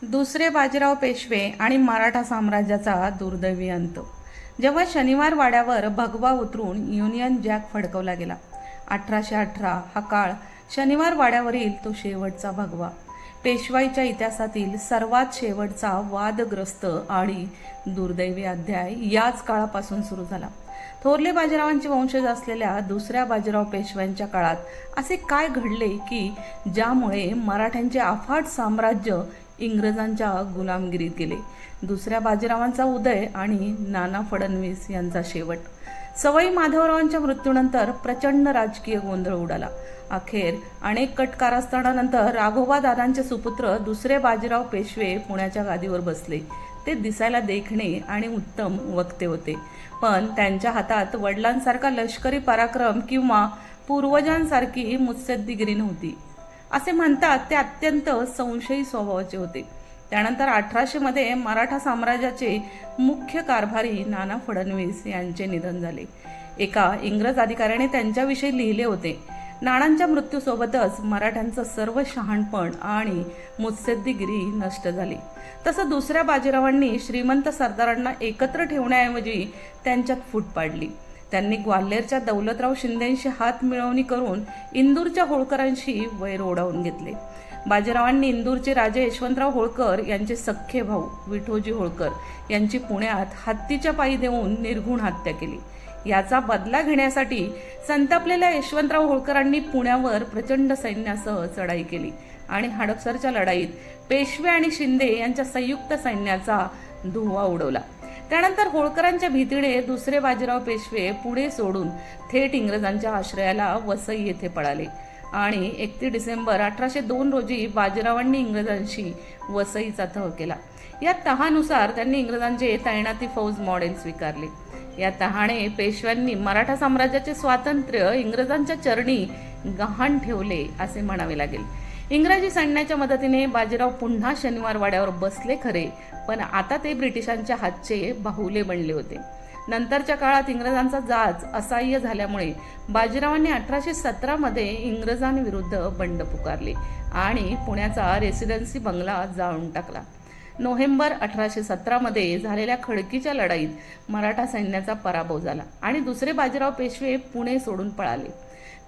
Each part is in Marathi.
दुसरे बाजीराव पेशवे आणि मराठा साम्राज्याचा दुर्दैवी अंत. जेव्हा शनिवार वाड्यावर भगवा उतरून युनियन जॅक फडकवला गेला. 1818 हा काळ शनिवार वाड्यावरील तो शेवटचा भगवा. पेशवाईच्या इतिहासातील सर्वात शेवटचा वादग्रस्त आणि दुर्दैवी अध्याय याच काळापासून सुरू झाला. थोरले बाजीरावांचे वंशज असलेल्या दुसऱ्या बाजीराव पेशव्यांच्या काळात असे काय घडले की ज्यामुळे मराठ्यांचे अफाट साम्राज्य इंग्रजांच्या गुलामगिरीत गेले. दुसऱ्या बाजीरावांचा उदय आणि नाना फडणवीस यांचा शेवट. सवाई माधवरावांच्या मृत्यूनंतर प्रचंड राजकीय गोंधळ उडाला. अखेर अनेक कट कारस्थानानंतर राघोबा दादांचे सुपुत्र दुसरे बाजीराव पेशवे पुण्याच्या गादीवर बसले. ते दिसायला देखणे आणि उत्तम वक्ते होते, पण त्यांच्या हातात वडिलांसारखा लष्करी पराक्रम किंवा पूर्वजांसारखी मुत्सद्दीगिरी नव्हती. असे म्हणतात ते अत्यंत संशयी स्वभावाचे होते. त्यानंतर 1800 मध्ये मराठा साम्राज्याचे मुख्य कारभारी नाना फडणवीस यांचे निधन झाले. एका इंग्रज अधिकाऱ्याने त्यांच्याविषयी लिहिले होते, नानांच्या मृत्यूसोबतच मराठ्यांचं सर्व शहाणपण आणि मुत्सद्दीगिरी नष्ट झाली. तसं दुसऱ्या बाजीरावांनी श्रीमंत सरदारांना एकत्र ठेवण्याऐवजी त्यांच्यात फूट पाडली. त्यांनी ग्वाल्हेरच्या दौलतराव शिंदेंशी हात मिळवणी करून इंदूरच्या होळकरांशी वैर ओढावून घेतले. बाजीरावांनी इंदूरचे राजे यशवंतराव होळकर यांचे सख्खे भाऊ विठोजी होळकर यांची पुण्यात हत्तीच्या पायी देऊन निर्घुण हत्या केली. याचा बदला घेण्यासाठी संतापलेल्या यशवंतराव होळकरांनी पुण्यावर प्रचंड सैन्यासह चढाई केली आणि हडपसरच्या लढाईत पेशवे आणि शिंदे यांच्या संयुक्त सैन्याचा धुव्वा उडवला. त्यानंतर होळकरांच्या भीतीने दुसरे बाजीराव पेशवे पुणे सोडून थेट इंग्रजांच्या आश्रयाला वसई येथे पळाले आणि 31 डिसेंबर 1802 रोजी बाजीरावांनी इंग्रजांशी वसईचा तह केला. या तहानुसार त्यांनी इंग्रजांचे तैनाती फौज मॉडेल स्वीकारले. या तहाने पेशव्यांनी मराठा साम्राज्याचे स्वातंत्र्य इंग्रजांच्या चरणी गहाण ठेवले असे म्हणावे लागेल. इंग्रजी सैन्याच्या मदतीने बाजीराव पुन्हा शनिवार वाड्यावर बसले खरे, पण आता ते ब्रिटिशांच्या हातचे बाहुले बनले होते. नंतरच्या काळात इंग्रजांचा जाच असह्य झाल्यामुळे बाजीरावांनी 1817 मध्ये इंग्रजांविरुद्ध बंड पुकारले आणि पुण्याचा रेसिडेन्सी बंगला जाळून टाकला. नोव्हेंबर 1817 मध्ये झालेल्या खडकीच्या लढाईत मराठा सैन्याचा पराभव झाला आणि दुसरे बाजीराव पेशवे पुणे सोडून पळाले.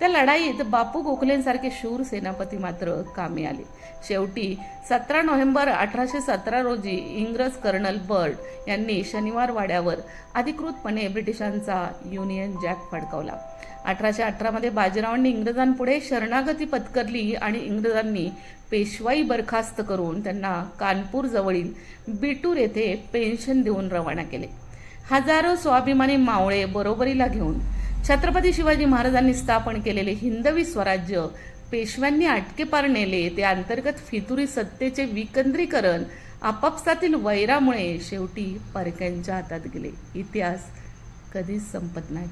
त्या लढाईत बापू गोखलेंसारखे शूर सेनापती मात्र कामी आले. शेवटी 17 नोव्हेंबर 1817 रोजी इंग्रज कर्नल बर्ड यांनी शनिवार वाड्यावर अधिकृतपणे ब्रिटिशांचा युनियन जॅक फडकावला. 1818 मध्ये बाजीरावांनी इंग्रजांपुढे शरणागती पत्करली आणि इंग्रजांनी पेशवाई बरखास्त करून त्यांना कानपूर जवळील बिटूर येथे पेन्शन देऊन रवाना केले. हजारो स्वाभिमानी मावळे बरोबरीला घेऊन छत्रपती शिवाजी महाराजांनी स्थापन केलेले हिंदवी स्वराज्य पेशव्यांनी आटकेपार नेले. ते अंतर्गत फितुरी सत्तेचे विकेंद्रीकरण आपापसातील वैरामुळे शेवटी परक्यांच्या हातात गेले. इतिहास कधीच संपत नाही.